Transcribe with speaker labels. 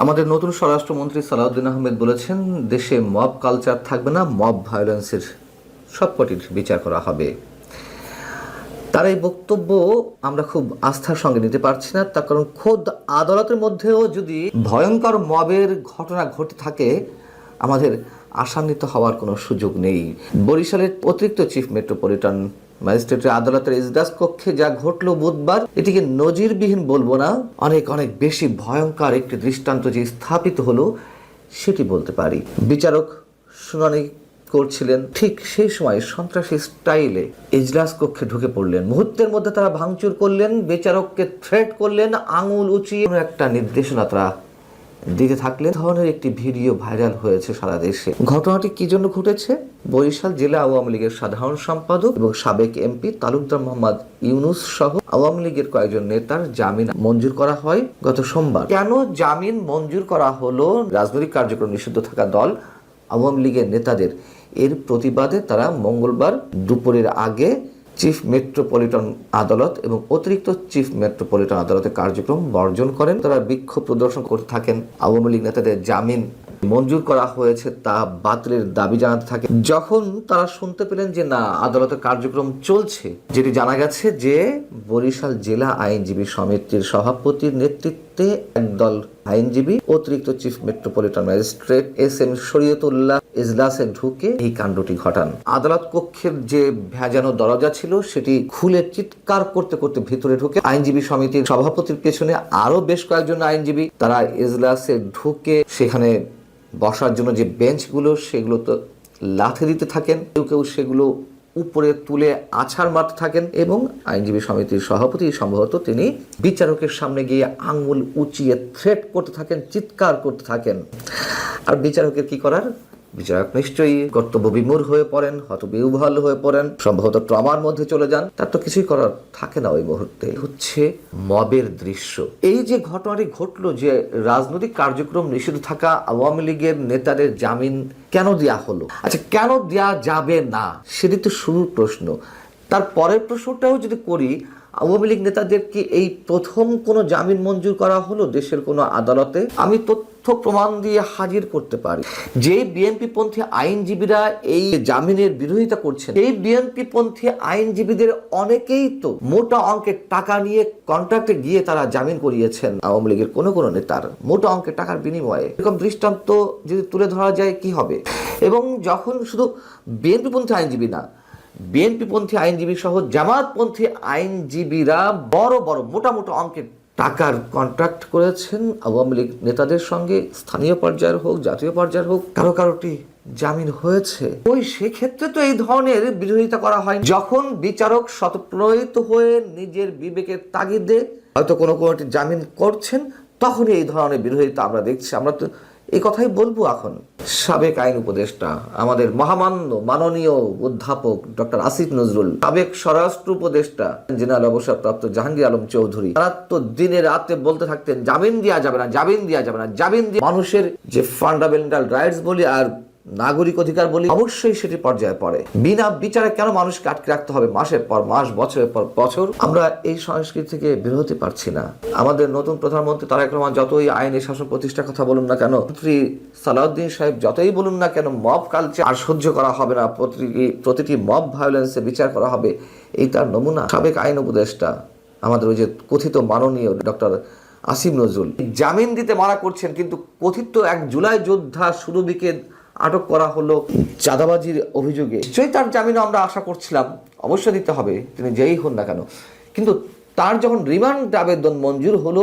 Speaker 1: আমাদের নতুন স্বরাষ্ট্রমন্ত্রী সালাউদ্দিন আহমেদ বলেছেন, দেশে মব কালচার থাকবে না, মব ভায়োলেন্সের সবকটির বিচার করা হবে। তার এই বক্তব্য আমরা খুব আস্থার সঙ্গে নিতে পারছি না, তার কারণ খোদ আদালতের মধ্যেও যদি ভয়ঙ্কর মবের ঘটনা ঘটে থাকে, আমাদের আশান্বিত হওয়ার কোনো সুযোগ নেই। বরিশালের অতিরিক্ত চিফ মেট্রোপলিটন ম্যাজিস্ট্রেটের আদালতের ইজলাস কক্ষে যা ঘটলো বুধবার, এটিকে নজিরবিহীন বলবো না, অনেক অনেক বেশি ভয়ঙ্কর একটি দৃষ্টান্ত যে স্থাপিত হলো সেটি বলতে পারি। বিচারক শুনানি করছিলেন, ঠিক সেই সময় সন্ত্রাসী স্টাইলে ইজলাস কক্ষে ঢুকে পড়লেন। মুহূর্তের মধ্যে তারা ভাঙচুর করলেন, বিচারককে থ্রেট করলেন, আঙুল উঁচিয়ে একটা নির্দেশনা তারা দিতে থাকলেন। ধরনের একটি ভিডিও ভাইরাল হয়েছে সারা দেশে। ঘটনাটি কি জন্য ঘটেছে? বরিশাল জেলা আওয়ামী লীগের সাধারণ সম্পাদক এবং সাবেক এমপি তালুকদার মোহাম্মদ ইউনুস সহ আওয়ামী লীগের কয়েকজন নেতার জামিন মঞ্জুর করা হয় গত সোমবার। কেন জামিন মঞ্জুর করা হলো? রাজনৈতিক কার্যক্রম নিষিদ্ধ থাকা দল আওয়ামী লীগের নেতাদের, এর প্রতিবাদে তারা মঙ্গলবার দুপুরের আগে চিফ মেট্রোপলিটন আদালত এবং অতিরিক্ত চিফ মেট্রোপলিটন আদালতের কার্যক্রম বর্জন করেন। তারা বিক্ষোভ প্রদর্শন করতে থাকেন। আওয়ামী লীগ নেতাদের জামিন মঞ্জুর করা হয়েছে তা বাতিলের দাবি জানাতে থাকে। যখন তারা শুনতে পেলেন যে না, আদালতের কার্যক্রম চলছে, যেটি জানা গেছে যে বরিশাল জেলা আইনজীবী সমিতির সভাপতির নেতৃত্বে একদল আইনজীবী অতিরিক্ত chief metropolitan magistrate S M. Shariatullah ইজলাসে ঢুকে এই কাণ্ডটি ঘটান। আদালত কক্ষের যে ভেজানো দরজা ছিল সেটি খুলে চিৎকার করতে করতে ভিতরে ঢুকে আইনজীবী সমিতির সভাপতির পেছনে আরো বেশ কয়েকজন আইনজীবী তারা ইজলাসে ঢুকে সেখানে বসার জন্য যে বেঞ্চগুলো সেগুলো তো লাথি দিতে থাকেন, কেউ কেউ সেগুলো উপরে তুলে আছাড় মারতে থাকেন এবং আইনজীবী সমিতির সভাপতি সম্ভবত তিনি বিচারকের সামনে গিয়ে আঙ্গুল উঁচিয়ে থ্রেট করতে থাকেন, চিৎকার করতে থাকেন। আর বিচারকের কি করার? বিচারক নিশ্চয়ই কর্তব্য বিমূঢ় হয়ে পড়েন, হতবিহ্বল হয়ে পড়েন, সম্ভবত ট্রমার মধ্যে চলে যান। তার তো কিছুই করার থাকে না ওই মুহূর্তে। হচ্ছে মবের দৃশ্য। এই যে ঘটনাটি ঘটলো, যে রাজনৈতিক কার্যক্রম নিষিদ্ধ থাকা আওয়ামী লীগের নেতাদের জামিন কেন দেয়া হলো? আচ্ছা, কেন দেয়া যাবে না সেটি তো শুরুর প্রশ্ন। তার পরের প্রশ্নটাও যদি করি, আওয়ামী লীগ নেতাদের কি এই প্রথম কোনো জামিন মঞ্জুর করা হলো দেশের কোনো আদালতে? আমি তথ্য প্রমাণ দিয়ে হাজির করতে পারি যে বিএনপি পন্থী আইনজীবীরা এই জামিনের বিরোধিতা করছেন, এই বিএনপি পন্থী আইনজীবীদের অনেকেই তো মোটা অঙ্কের টাকা নিয়ে কন্ট্রাক্টে গিয়ে তারা জামিন করিয়েছেন আওয়ামী লীগের কোনো কোনো নেতার, মোটা অঙ্কের টাকার বিনিময়ে। এরকম দৃষ্টান্ত যদি তুলে ধরা যায় কি হবে? এবং যখন শুধু বিএনপি পন্থী আইনজীবী না, বিএনপিপন্থী আইনজীবী সহ জামাতপন্থী আইনজীবীরা বড় বড় মোটা মোটা অঙ্কের টাকার কন্ট্রাক্ট করেছেন আওয়ামী লীগ নেতাদের সঙ্গে, স্থানীয় পর্যায়ের হোক জাতীয় পর্যায়ের হোক, কারো কারোটি জামিন হয়েছে। ওই সেক্ষেত্রে তো এই ধরনের বিরোধিতা করা হয়। যখন বিচারক স্বতঃপ্রণোদিত হয়ে নিজের বিবেকের তাগিদে হয়তো কোনো কোনোটি জামিন করছেন, তখনই এই ধরনের বিরোধিতা আমরা দেখছি। আমরা তো এই কথাই বলবো। এখন সাবেক আইন উপদেষ্টা আমাদের মহামান্য মাননীয় অধ্যাপক ডক্টর আসিফ নজরুল, সাবেক স্বরাষ্ট্র উপদেষ্টা জেনারেল অবসরপ্রাপ্ত জাহাঙ্গীর আলম চৌধুরী, তারা তো দিনে রাতে বলতে থাকতেন জামিন দেওয়া যাবে না, জামিন দেওয়া যাবে না, জামিন দিয়ে মানুষের যে ফান্ডামেন্টাল রাইটস বলি আর নাগরিক অধিকার বলি, অবশ্যই সেটি পর্যায়ে পড়ে। বিনা বিচারে কেন মানুষকে আটকে রাখতে হবে মাসের পর মাস, বছরের পর বছর? আমরা এই সংস্কৃতি থেকে বের হতে পারছি না। আমাদের নতুন প্রধানমন্ত্রী তারেক রহমান যতই আইনি শাসন প্রতিষ্ঠার কথা বলুন না কেন, মন্ত্রী সালাউদ্দিন সাহেব যতই বলুন না কেন মব কালচার আর সহ্য করা হবে না, প্রতিটি মব ভায়োলেন্সে বিচার করা হবে, এই তার নমুনা। সাবেক আইন উপদেষ্টা আমাদের ওই যে কথিত মাননীয় ডক্টর আসিফ নজরুল জামিন দিতে মানা করছেন, কিন্তু কথিত এক জুলাই যোদ্ধা সুরভিকে আটক করা হলো চাঁদাবাজির অভিযোগে। নিশ্চয়ই তার জামিনও আমরা আশা করছিলাম অবশ্যই দিতে হবে, তিনি যেই হন না কেন। কিন্তু তার যখন রিমান্ড আবেদন মঞ্জুর হলো,